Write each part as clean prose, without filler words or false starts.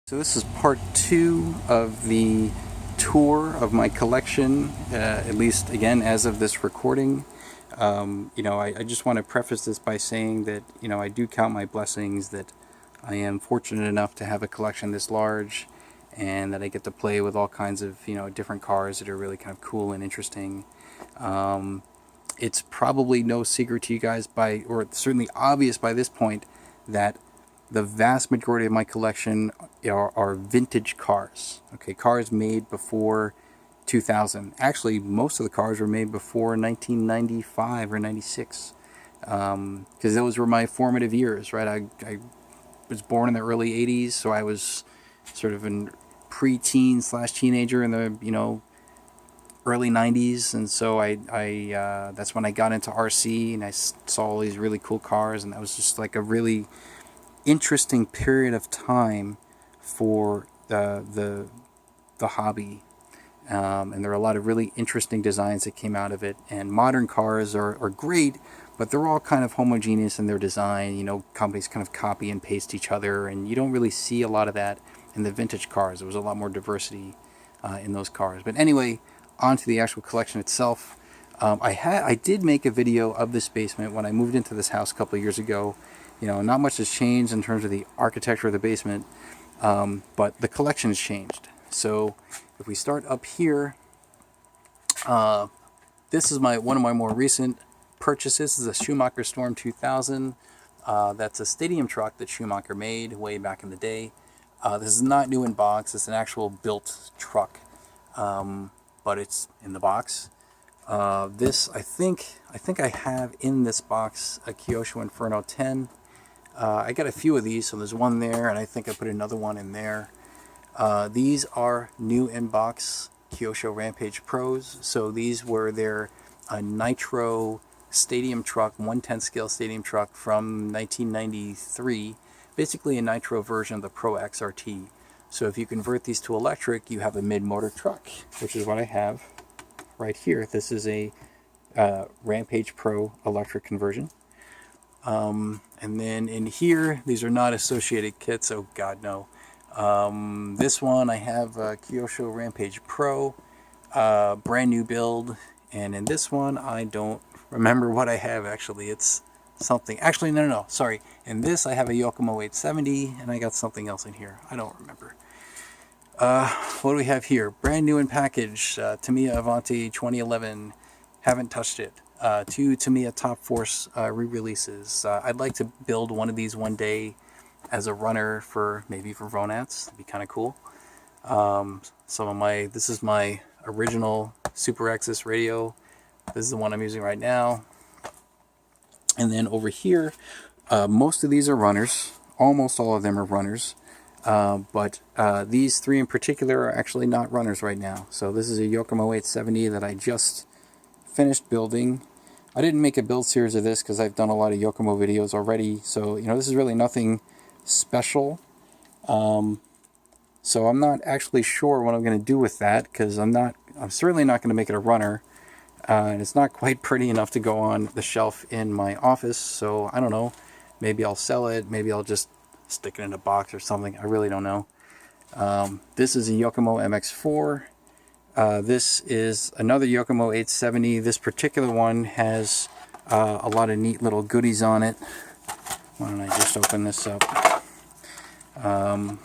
So this is part 2 of the tour of my collection, at least again as of this recording. I just want to preface this by saying that, I do count my blessings that I am fortunate enough to have a collection this large and that I get to play with all kinds of, different cars that are really kind of cool and interesting. It's probably no secret to you guys or certainly obvious by this point, that the vast majority of my collection are vintage cars. Okay, cars made before 2000. Actually, most of the cars were made before 1995 or 96, because those were my formative years, right? I was born in the early 80s, so I was sort of a pre-teen / teenager in the early 90s, and so I that's when I got into RC and I saw all these really cool cars, and that was just like a really interesting period of time for the hobby, and there are a lot of really interesting designs that came out of it. And modern cars are great, but they're all kind of homogeneous in their design. Companies kind of copy and paste each other, and you don't really see a lot of that in the vintage cars. There was a lot more diversity in those cars. But anyway, on to the actual collection itself. I did make a video of this basement when I moved into this house a couple of years ago. Not much has changed in terms of the architecture of the basement, but the collection has changed. So if we start up here, this is one of my more recent purchases. This is a Schumacher Storm 2000. That's a stadium truck that Schumacher made way back in the day. This is not new in box. It's an actual built truck, but it's in the box. This, I think I have in this box a Kyosho Inferno 10. I got a few of these, so there's one there, and I think I put another one in there. These are new in-box Kyosho Rampage Pros. So these were their Nitro stadium truck, 1/10 scale stadium truck from 1993. Basically a Nitro version of the Pro XRT. So if you convert these to electric, you have a mid-motor truck, which is what I have right here. This is a Rampage Pro electric conversion. And then in here, these are not associated kits. Oh God, no. This one I have a Kyosho Rampage Pro, brand new build. And in this one, I don't remember what I have actually. It's something. Actually, no. Sorry. In this, I have a Yokomo 870, and I got something else in here. I don't remember. What do we have here? Brand new in package, Tamiya Avanti 2011. Haven't touched it. 2 Tamiya Top Force re-releases. I'd like to build one of these one day as a runner maybe for Ronats. That'd be kind of cool. This is my original Super Axis radio. This is the one I'm using right now. And then over here, most of these are runners. Almost all of them are runners. But these 3 in particular are actually not runners right now. So this is a Yokomo 870 that I just finished building. I didn't make a build series of this because I've done a lot of Yokomo videos already. So, this is really nothing special. So I'm not actually sure what I'm going to do with that, because I'm certainly not going to make it a runner. And it's not quite pretty enough to go on the shelf in my office. So I don't know. Maybe I'll sell it. Maybe I'll just stick it in a box or something. I really don't know. This is a Yokomo MX4. This is another Yokomo 870. This particular one has a lot of neat little goodies on it. Why don't I just open this up? So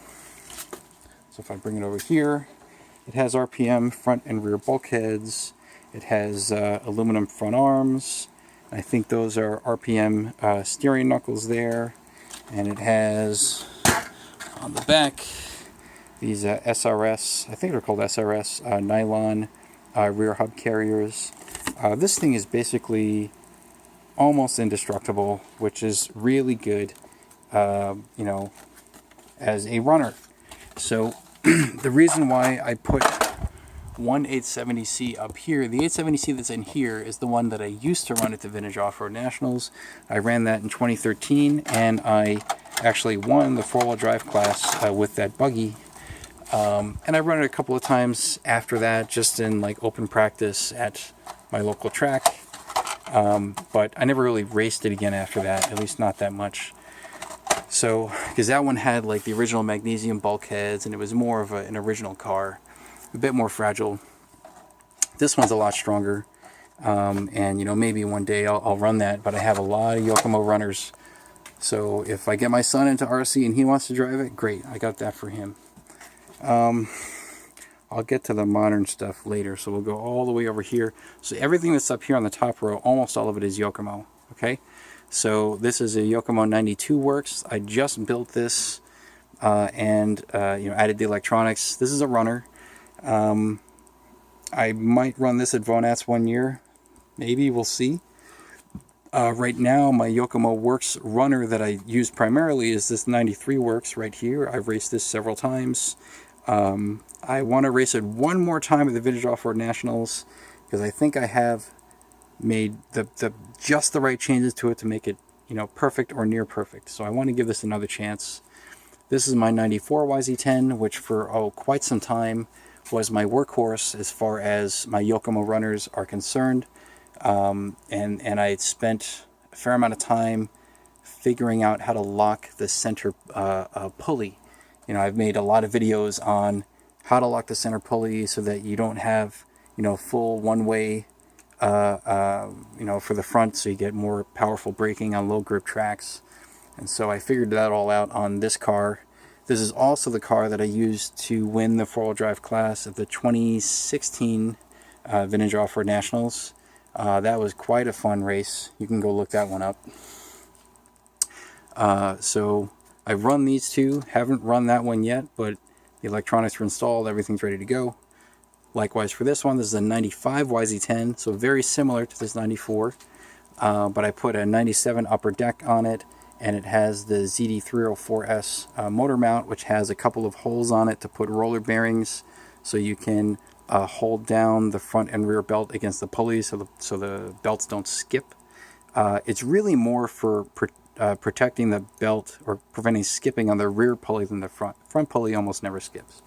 if I bring it over here, it has RPM front and rear bulkheads. It has aluminum front arms. I think those are RPM steering knuckles there. And it has on the back these SRS, I think they're called SRS, nylon rear hub carriers. This thing is basically almost indestructible, which is really good, as a runner. So the reason why I put one 870C up here, the 870C that's in here is the one that I used to run at the Vintage Off-Road Nationals. I ran that in 2013, and I actually won the 4-wheel drive class with that buggy. And I run it a couple of times after that, just in like open practice at my local track. But I never really raced it again after that, at least not that much. So, because that one had like the original magnesium bulkheads, and it was more of an original car, a bit more fragile. This one's a lot stronger, and you know, maybe one day I'll run that. But I have a lot of Yokomo runners, so if I get my son into RC and he wants to drive it, great, I got that for him. I'll get to the modern stuff later, so we'll go all the way over here. So everything that's up here on the top row, almost all of it is Yokomo. Okay. So this is a Yokomo 92 works. I just built this and you know, added the electronics. This is a runner. I might run this at Vonats one year. Maybe, we'll see. Right now, my Yokomo works runner that I use primarily is this 93 works right here. I've raced this several times. I want to race it one more time at the Vintage Off-Road Nationals because I think I have made just the right changes to it to make it, you know, perfect or near perfect. So I want to give this another chance. This is my 94 YZ10, which for quite some time was my workhorse as far as my Yokomo runners are concerned. And I spent a fair amount of time figuring out how to lock the center pulley. You know, I've made a lot of videos on how to lock the center pulley so that you don't have, you know, full one-way you know, for the front, so you get more powerful braking on low grip tracks. And so I figured that all out on this car. This is also the car that I used to win the four-wheel drive class at the 2016 Vintage Off-Road Nationals. That was quite a fun race. You can go look that one up. So I've run these two, haven't run that one yet, but the electronics are installed, everything's ready to go. Likewise for this one, this is a 95 YZ10, so very similar to this 94, but I put a 97 upper deck on it, and it has the ZD304S motor mount, which has a couple of holes on it to put roller bearings, so you can hold down the front and rear belt against the pulleys so the belts don't skip. It's really more for protecting the belt or preventing skipping on the rear pulley than the front. Front pulley almost never skips.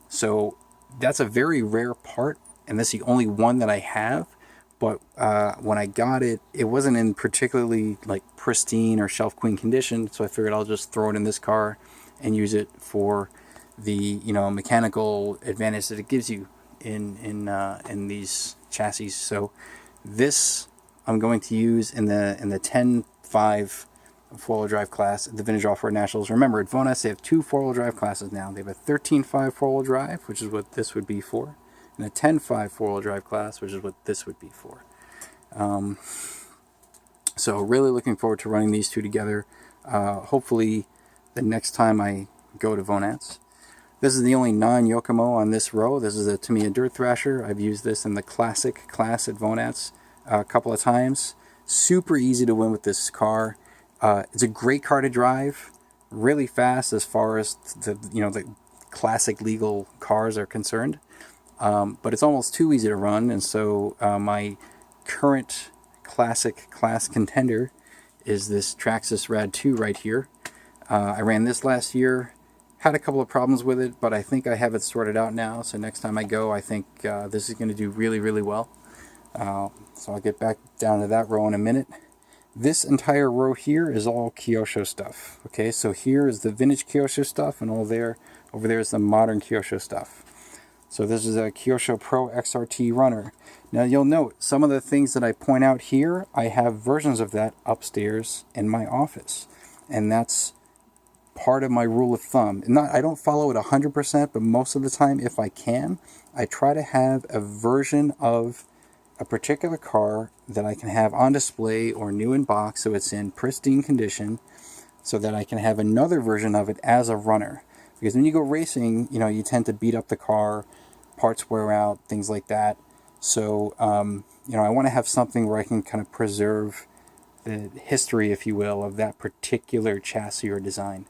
So that's a very rare part, and this is the only one that I have. But when I got it, it wasn't in particularly like pristine or shelf queen condition, so I figured I'll just throw it in this car and use it for the, you know, mechanical advantage that it gives you in these chassis. So this I'm going to use in the 10.5 four-wheel drive class at the Vintage Off-Road Nationals. Remember, at Vonats they have two four-wheel drive classes now. They have a 13.5 four-wheel drive, which is what this would be for, and a 10.5 four-wheel drive class, which is what this would be for. So really looking forward to running these two together. Hopefully the next time I go to Vonats. This is the only non-Yokomo on this row. This is a Tamiya Der Thrasher. I've used this in the classic class at Vonats a couple of times. Super easy to win with this car. It's a great car to drive, really fast as far as the classic legal cars are concerned. But it's almost too easy to run, and so my current classic class contender is this Traxxas Rad 2 right here. I ran this last year, had a couple of problems with it, but I think I have it sorted out now, so next time I go, I think this is going to do really, really well. So I'll get back down to that row in a minute. This entire row here is all Kyosho stuff. Okay, so here is the vintage Kyosho stuff, and over there is the modern Kyosho stuff. So this is a Kyosho Pro XRT runner. Now you'll note some of the things that I point out here, I have versions of that upstairs in my office. And that's part of my rule of thumb. I don't follow it 100%, but most of the time, if I can, I try to have a version of a particular car that I can have on display or new in box, so it's in pristine condition, so that I can have another version of it as a runner. Because when you go racing, you know, you tend to beat up the car, parts wear out, things like that. So, you know, I want to have something where I can kind of preserve the history, if you will, of that particular chassis or design.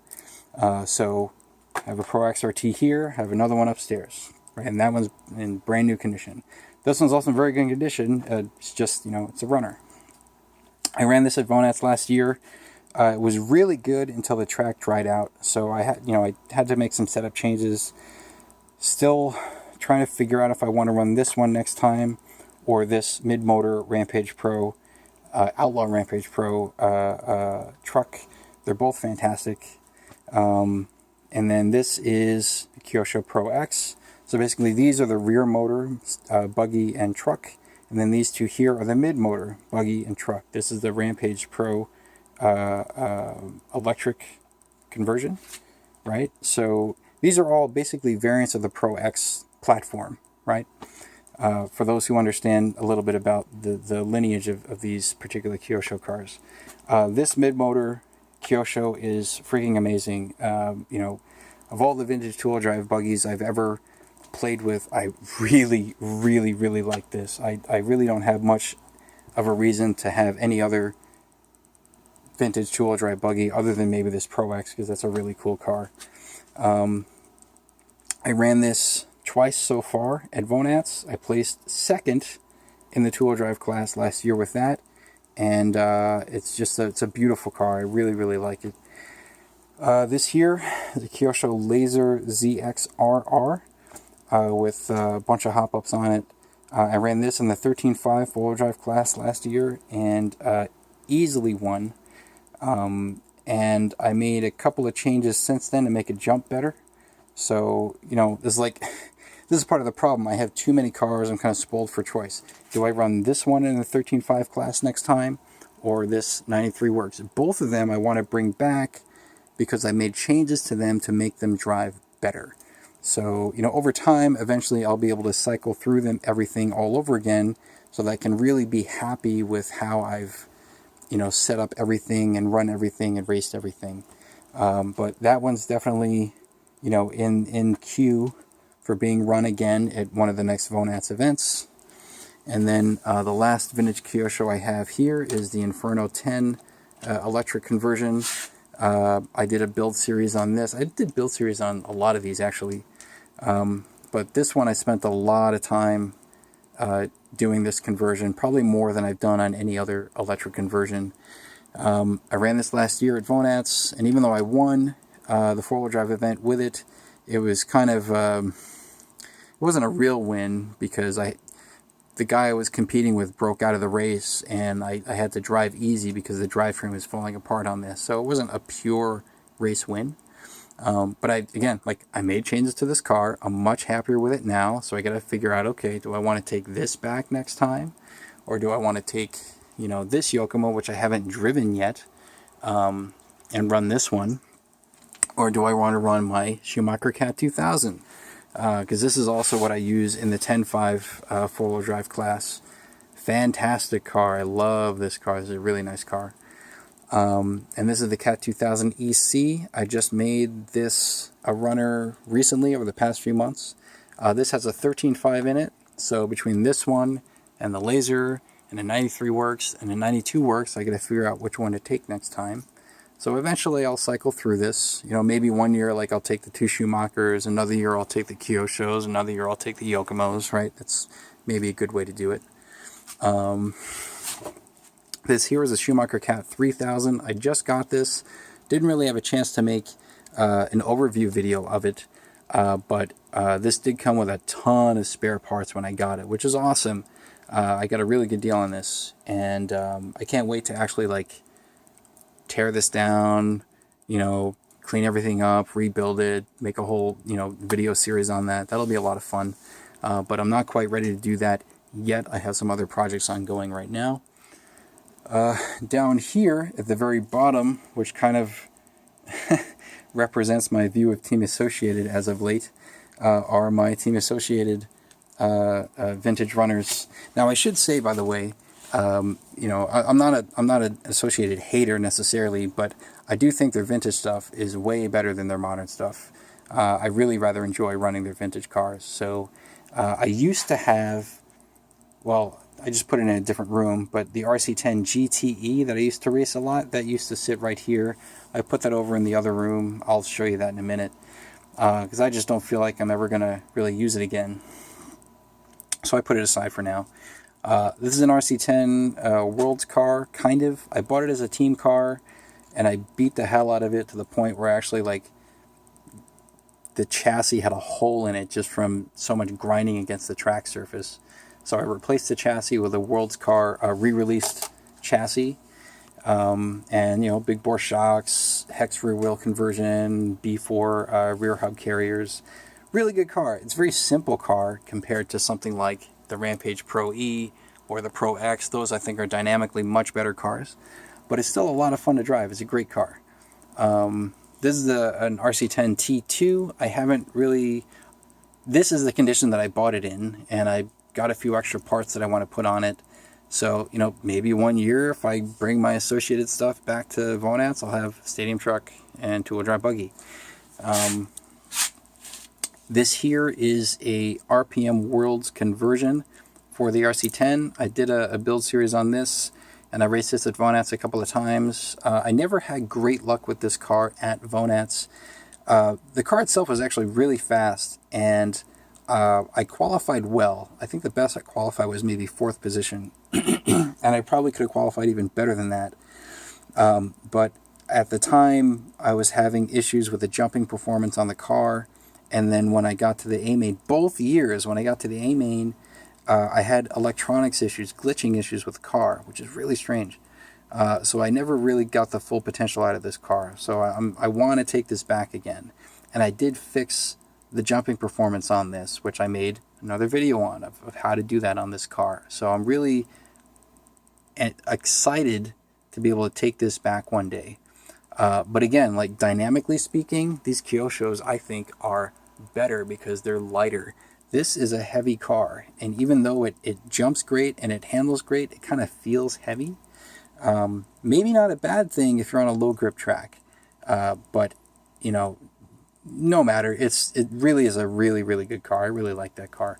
So I have a Pro XRT here, I have another one upstairs, right? And that one's in brand new condition. This one's also in very good condition. It's just, you know, it's a runner. I ran this at Vonats last year. It was really good until the track dried out. So I had to make some setup changes. Still trying to figure out if I want to run this one next time or this mid-motor Rampage Pro, Outlaw Rampage Pro truck They're both fantastic. And then this is the Kyosho Pro X. So basically these are the rear motor, buggy and truck. And then these two here are the mid motor, buggy and truck. This is the Rampage Pro electric conversion, right? So these are all basically variants of the Pro X platform, right? For those who understand a little bit about the lineage of these particular Kyosho cars. This mid-motor Kyosho is freaking amazing. You know, of all the vintage tool drive buggies I've ever played with, I really, really, really like this. I really don't have much of a reason to have any other vintage tool drive buggy other than maybe this Pro X, because that's a really cool car. I ran this twice so far at Vonats. I placed second in the tool drive class last year with that, and it's a beautiful car. I really, really like it. This here is a Kyosho Laser ZXRR with a bunch of hop-ups on it. I ran this in the 13.5 four-wheel drive class last year and easily won. And I made a couple of changes since then to make it jump better. So, you know, this is part of the problem. I have too many cars. I'm kind of spoiled for choice. Do I run this one in the 13.5 class next time, or this 93 Works? Both of them I want to bring back because I made changes to them to make them drive better. So, you know, over time, eventually I'll be able to cycle through them, everything all over again, so that I can really be happy with how I've, you know, set up everything and run everything and raced everything. But that one's definitely, you know, in queue for being run again at one of the next Vonats events. And then the last vintage Kyosho I have here is the Inferno 10 electric conversion. I did a build series on this. I did build series on a lot of these actually. But this one I spent a lot of time doing this conversion, probably more than I've done on any other electric conversion. I ran this last year at Vonats, and even though I won the four-wheel drive event with it, it was kind of, it wasn't a real win because the guy I was competing with broke out of the race, and I had to drive easy because the drivetrain was falling apart on this. So it wasn't a pure race win. But I made changes to this car. I'm much happier with it now. So I got to figure out, okay, do I want to take this back next time? Or do I want to take, you know, this Yokomo, which I haven't driven yet, and run this one? Or do I want to run my Schumacher Cat 2000? Because this is also what I use in the 10.5 four-wheel drive class. Fantastic car. I love this car. It's a really nice car. And this is the Cat 2000 EC. I just made this a runner recently over the past few months. This has a 13.5 in it. So between this one and the Laser and the 93 Works and the 92 Works, I got to figure out which one to take next time. So eventually I'll cycle through this. You know, maybe one year like I'll take the two Schumachers, another year I'll take the Kyoshos, another year I'll take the Yokomos, right? That's maybe a good way to do it. This here is a Schumacher Cat 3000. I just got this. Didn't really have a chance to make an overview video of it, but this did come with a ton of spare parts when I got it, which is awesome. I got a really good deal on this, and I can't wait to actually like tear this down, you know, clean everything up, rebuild it, make a whole, you know, video series on that. That'll be a lot of fun. But I'm not quite ready to do that yet. I have some other projects ongoing right now. Down here at the very bottom, which kind of represents my view of Team Associated as of late, are my Team Associated vintage runners. Now I should say, by the way, you know, I'm not an Associated hater necessarily, but I do think their vintage stuff is way better than their modern stuff. I really rather enjoy running their vintage cars. So I used to have, well, I just put it in a different room, but the RC10 GTE that I used to race a lot, that used to sit right here. I put that over in the other room. I'll show you that in a minute, because I just don't feel like I'm ever going to really use it again. So I put it aside for now. This is an RC10 World's car, kind of. I bought it as a team car, and I beat the hell out of it to the point where actually, like, the chassis had a hole in it just from so much grinding against the track surface. So I replaced the chassis with a World's car re-released chassis. And, you know, big bore shocks, hex rear wheel conversion, B4 rear hub carriers. Really good car. It's a very simple car compared to something like the Rampage Pro E or the Pro X. Those, I think, are dynamically much better cars. But it's still a lot of fun to drive. It's a great car. This is an RC10 T2. I haven't really... This is the condition that I bought it in, and I got a few extra parts that I want to put on it. So, you know, maybe 1 year, if I bring my associated stuff back to Vonats, I'll have stadium truck and two-wheel drive buggy. This here is a RPM Worlds conversion for the RC10. I did a build series on this, and I raced this at Vonats a couple of times. I never had great luck with this car at Vonats. The car itself was actually really fast, and I qualified well. I think the best I qualified was maybe 4th position, and I probably could have qualified even better than that. But at the time, I was having issues with the jumping performance on the car, and then when I got to the A-main, both years when I got to the A-main, I had electronics issues, glitching issues with the car, which is really strange. So I never really got the full potential out of this car. So I want to take this back again. And I did fix the jumping performance on this, which I made another video on of how to do that on this car. So I'm really excited to be able to take this back one day. But again, like dynamically speaking, these Kyoshos I think are better because they're lighter. This is a heavy car, and even though it jumps great and it handles great, it kind of feels heavy. Maybe not a bad thing if you're on a low grip track, but you know, no matter. It really is a really, really good car. I really like that car.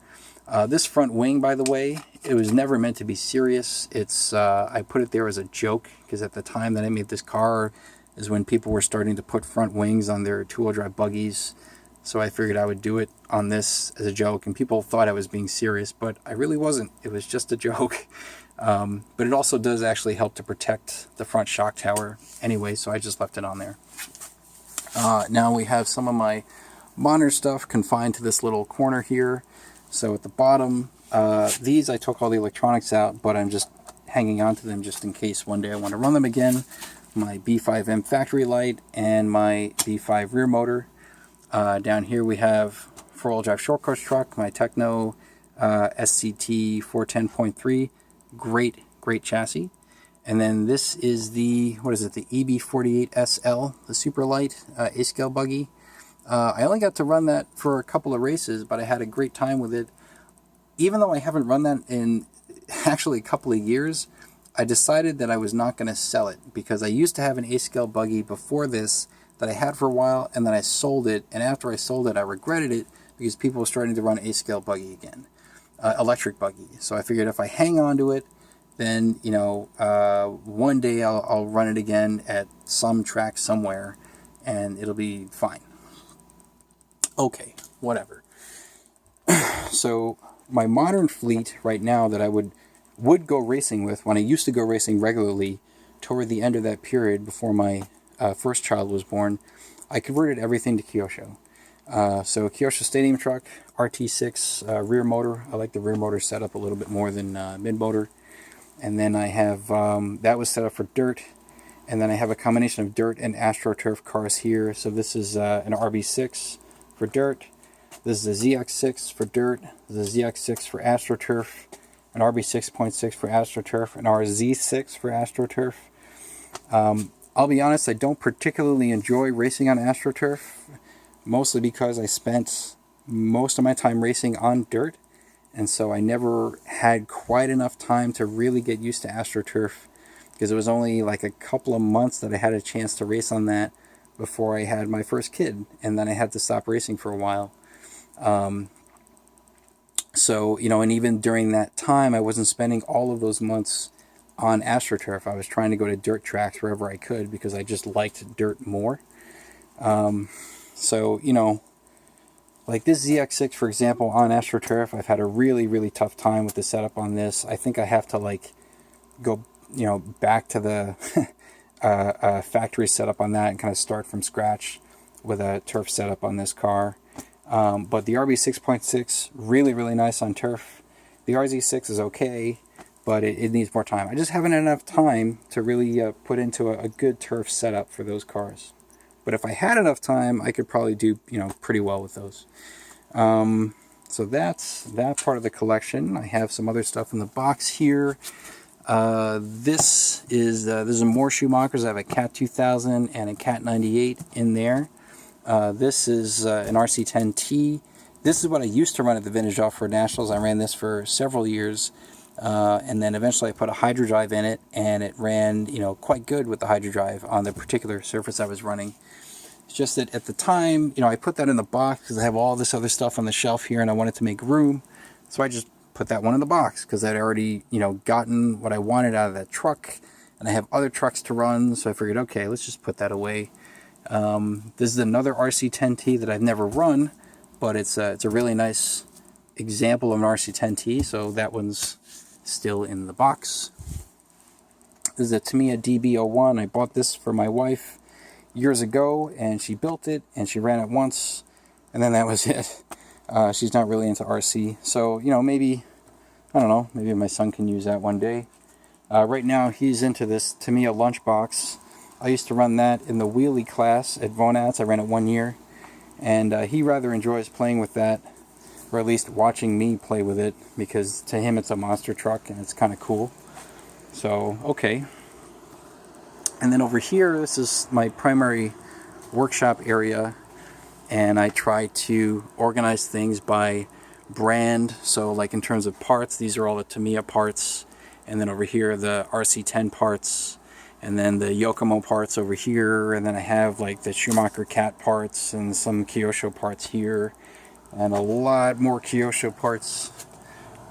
This front wing, by the way, it was never meant to be serious. It's I put it there as a joke because at the time that I made this car is when people were starting to put front wings on their two-wheel drive buggies. So I figured I would do it on this as a joke, and people thought I was being serious, but I really wasn't. It was just a joke. But it also does actually help to protect the front shock tower anyway, so I just left it on there. Now we have some of my monitor stuff confined to this little corner here. So at the bottom, these I took all the electronics out, but I'm just hanging on to them just in case one day I want to run them again. My B5M factory light and my B5 rear motor. Down here we have four-wheel drive short course truck, my Techno SCT 410.3. Great chassis. And then this is the, what is it, the EB48SL, the super light A-scale buggy. I only got to run that for a couple of races, but I had a great time with it. Even though I haven't run that in actually a couple of years, I decided that I was not going to sell it because I used to have an A-scale buggy before this that I had for a while, and then I sold it, and after I sold it, I regretted it because people were starting to run A-scale buggy again, electric buggy. So I figured if I hang on to it, then, you know, one day I'll run it again at some track somewhere, and it'll be fine. Okay, whatever. So my modern fleet right now that I would go racing with, when I used to go racing regularly, toward the end of that period before my first child was born, I converted everything to Kyosho. So Kyosho Stadium Truck, RT6 rear motor. I like the rear motor setup a little bit more than mid-motor. And then I have, that was set up for dirt. And then I have a combination of dirt and AstroTurf cars here. So this is an RB6 for dirt. This is a ZX6 for dirt. This is a ZX6 for AstroTurf. An RB6.6 for AstroTurf. An RZ6 for AstroTurf. I'll be honest, I don't particularly enjoy racing on AstroTurf, mostly because I spent most of my time racing on dirt, and so I never had quite enough time to really get used to AstroTurf, because it was only like a couple of months that I had a chance to race on that before I had my first kid, and then I had to stop racing for a while. So, you know, and even during that time, I wasn't spending all of those months on AstroTurf. I was trying to go to dirt tracks wherever I could because I just liked dirt more. So, you know, like this ZX6, for example, on AstroTurf, I've had a really, really tough time with the setup on this. I think I have to, like, go, you know, back to the factory setup on that and kind of start from scratch with a turf setup on this car. But the RB6.6, really, really nice on turf. The RZ6 is okay, but it needs more time. I just haven't had enough time to really put into a good turf setup for those cars. But if I had enough time, I could probably do, you know, pretty well with those. So that's that part of the collection. I have some other stuff in the box here. This is more Schumachers. I have a Cat 2000 and a Cat 98 in there. This is an RC10T. This is what I used to run at the Vintage Off-Road Nationals. I ran this for several years, and then eventually I put a hydrodrive in it, and it ran, you know, quite good with the hydrodrive on the particular surface I was running. It's just that at the time, you know, I put that in the box because I have all this other stuff on the shelf here, and I wanted to make room, so I just put that one in the box because I'd already, you know, gotten what I wanted out of that truck, and I have other trucks to run, so I figured, okay, let's just put that away. This is another RC10T that I've never run, but it's a really nice example of an RC10T, so that one's still in the box. This is a Tamiya DB01. I bought this for my wife years ago, and she built it, and she ran it once, and then that was it. She's not really into RC, so, you know, maybe, I don't know, maybe my son can use that one day. Right now, he's into this Tamiya lunchbox. I used to run that in the wheelie class at Vonats. I ran it 1 year, and he rather enjoys playing with that, or at least watching me play with it, because to him it's a monster truck and it's kind of cool. So, okay. And then over here, this is my primary workshop area, and I try to organize things by brand. So like in terms of parts, these are all the Tamiya parts, and then over here the RC10 parts, and then the Yokomo parts over here, and then I have like the Schumacher Cat parts and some Kyosho parts here, and a lot more Kyosho parts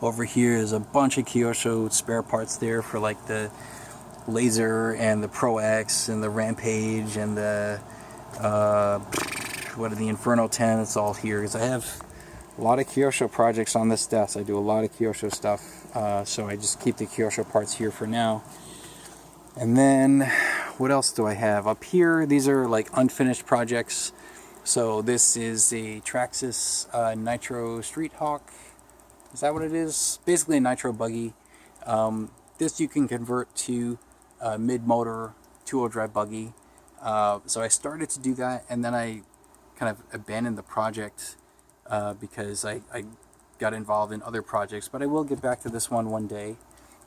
over here. There's a bunch of Kyosho spare parts there for like the Laser and the Pro X and the Rampage and the the Inferno 10. It's all here because I have a lot of Kyosho projects on this desk. I do a lot of Kyosho stuff, so I just keep the Kyosho parts here for now. And then, what else do I have? Up here, these are like unfinished projects. So this is a Traxxas Nitro Street Hawk. Is that what it is? Basically a Nitro buggy. This you can convert to a mid-motor 2-wheel drive buggy. So I started to do that, and then I kind of abandoned the project because I got involved in other projects. But I will get back to this one day.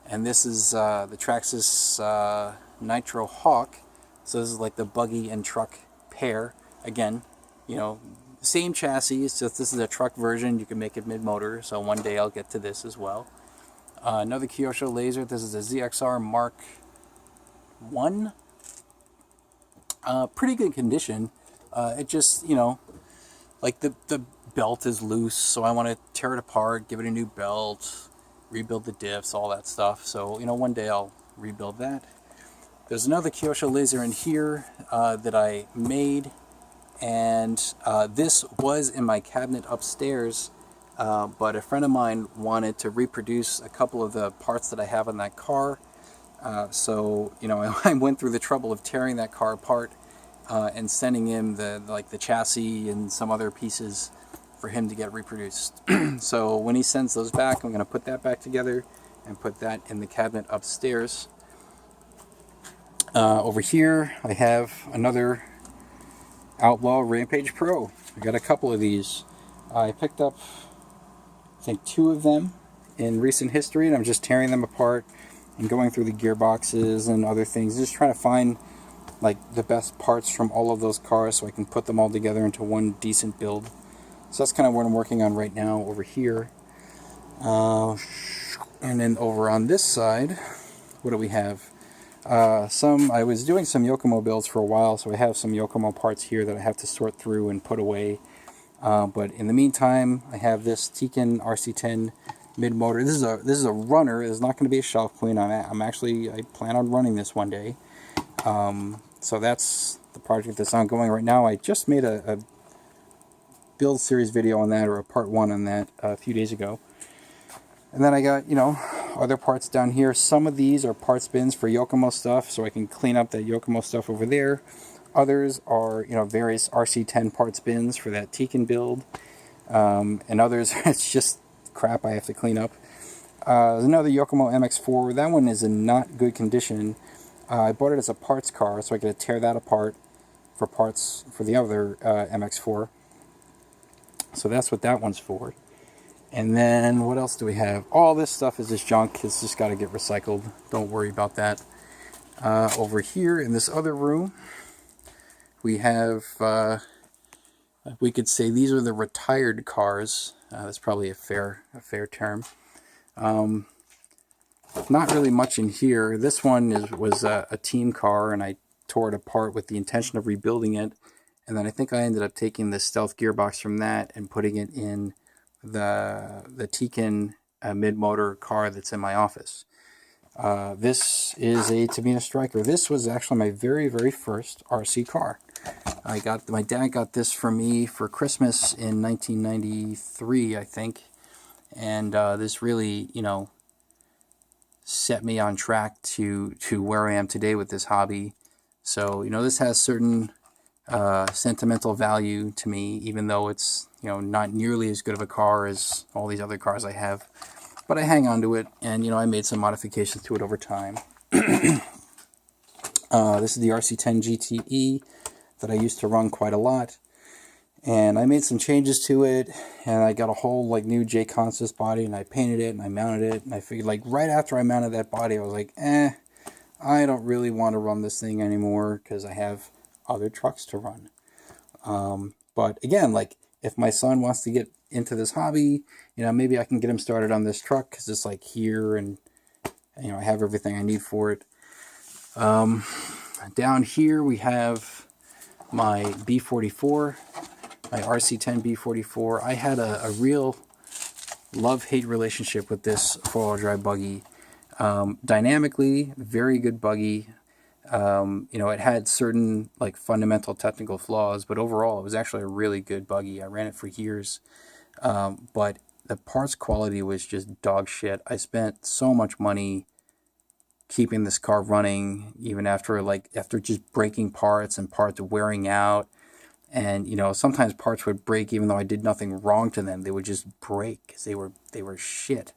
And this is the Traxxas Nitro Hawk. So this is like the buggy and truck pair. Again, you know, same chassis. It's just this is a truck version. You can make it mid-motor. So one day I'll get to this as well. Another Kyosho Laser. This is a ZXR Mark 1. Pretty good condition. It just, you know, like the belt is loose. So I want to tear it apart, give it a new belt, rebuild the diffs, all that stuff. So, you know, one day I'll rebuild that. There's another Kyosho Laser in here that I made, and this was in my cabinet upstairs, but a friend of mine wanted to reproduce a couple of the parts that I have on that car. So, you know, I went through the trouble of tearing that car apart and sending him the chassis and some other pieces for him to get reproduced. So when he sends those back, I'm going to put that back together and put that in the cabinet upstairs. Over here I have another Outlaw Rampage Pro. I got a couple of these. I picked up, I think, 2 of them in recent history, and I'm just tearing them apart and going through the gearboxes and other things, just trying to find like the best parts from all of those cars so I can put them all together into one decent build. So that's kind of what I'm working on right now over here. And then over on this side, what do we have? I was doing some Yokomo builds for a while, so I have some Yokomo parts here that I have to sort through and put away. But in the meantime, I have this Deakin RC10 mid-motor. This is a runner. It's not going to be a shelf queen. I plan on running this one day. So that's the project that's ongoing right now. I just made a build series video on that, or a part 1 on that a few days ago. And then I got, you know, other parts down here. Some of these are parts bins for Yokomo stuff, so I can clean up that Yokomo stuff over there. Others are, you know, various RC10 parts bins for that Deakin build. And others, it's just crap I have to clean up. There's another Yokomo MX4. That one is in not good condition. I bought it as a parts car, so I could tear that apart for parts for the other MX4. So that's what that one's for. And then what else do we have? All this stuff is just junk. It's just got to get recycled. Don't worry about that. Over here in this other room, we have, we could say these are the retired cars. That's probably a fair term. Not really much in here. This one was a team car, and I tore it apart with the intention of rebuilding it. And then I think I ended up taking the stealth gearbox from that and putting it in the Deakin mid-motor car that's in my office. This is a Tamiya Striker. This was actually my very first RC car. My dad got this for me for Christmas in 1993, I think. And this really, you know, set me on track to where I am today with this hobby. So, you know, this has certain sentimental value to me, even though it's, you know, not nearly as good of a car as all these other cars I have. But I hang on to it, and, you know, I made some modifications to it over time. This is the RC10 GTE that I used to run quite a lot. And I made some changes to it, and I got a whole, like, new J Consist body, and I painted it, and I mounted it, and I figured, like, right after I mounted that body, I was like, I don't really want to run this thing anymore, because I have other trucks to run. But again, like, if my son wants to get into this hobby, you know, maybe I can get him started on this truck, because it's, like, here, and, you know, I have everything I need for it. Down here, we have my B44. My RC10 B44. I had a real love-hate relationship with this four-wheel drive buggy. Dynamically, very good buggy. You know, it had certain, like, fundamental technical flaws, but overall it was actually a really good buggy. I ran it for years, but the parts quality was just dog shit. I spent so much money keeping this car running, even after just breaking parts and parts wearing out. And, you know, sometimes parts would break even though I did nothing wrong to them. They would just break because they were shit.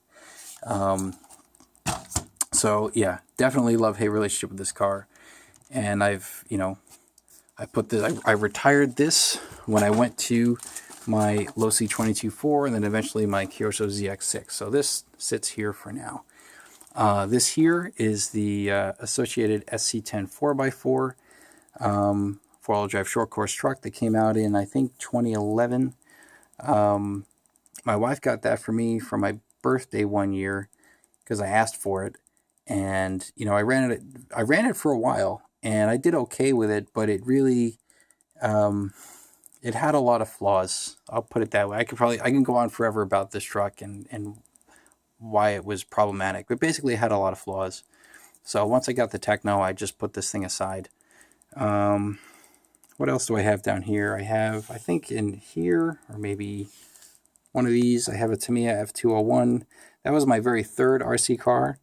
So, yeah, definitely love-hate relationship with this car. And I've, you know, I retired this when I went to my Losi 22.4 and then eventually my Kyosho ZX6. So this sits here for now. This here is the Associated SC10 4x4. Four-wheel drive short course truck that came out in, I think, 2011. My wife got that for me for my birthday one year because I asked for it, and, you know, I ran it for a while, and I did okay with it, but it really it had a lot of flaws. I'll put it that way. I can go on forever about this truck and why it was problematic, but basically it had a lot of flaws. So once I got the Techno, I just put this thing aside. What else do I have down here? I think in here, or maybe one of these, I have a Tamiya F201. That was my very third RC car.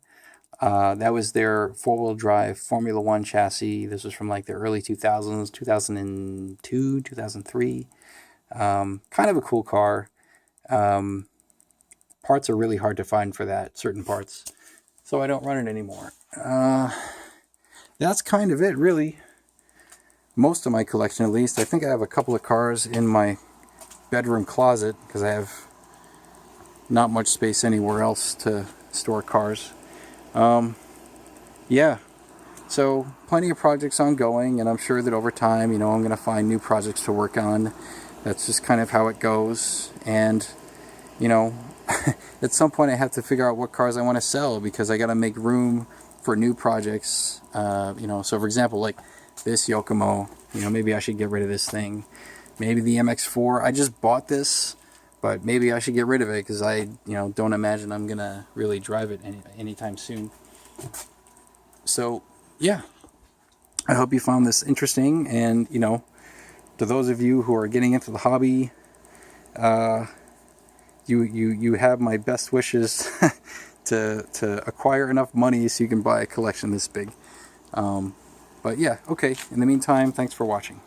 That was their four-wheel drive Formula One chassis. This was from like the early 2000s, 2002, 2003. Kind of a cool car. Parts are really hard to find for that, certain parts. So I don't run it anymore. That's kind of it, really. Most of my collection, at least. I think I have a couple of cars in my bedroom closet because I have not much space anywhere else to store cars. Yeah, so plenty of projects ongoing, and I'm sure that over time, you know, I'm going to find new projects to work on. That's just kind of how it goes. And, you know, at some point I have to figure out what cars I want to sell because I got to make room for new projects. You know, so for example, like this Yokomo, you know, maybe I should get rid of this thing. Maybe the MX4, I just bought this, but maybe I should get rid of it because I, you know, don't imagine I'm gonna really drive it anytime soon. So, yeah, I hope you found this interesting, and, you know, to those of you who are getting into the hobby, you have my best wishes to acquire enough money so you can buy a collection this big. But yeah, okay. In the meantime, thanks for watching.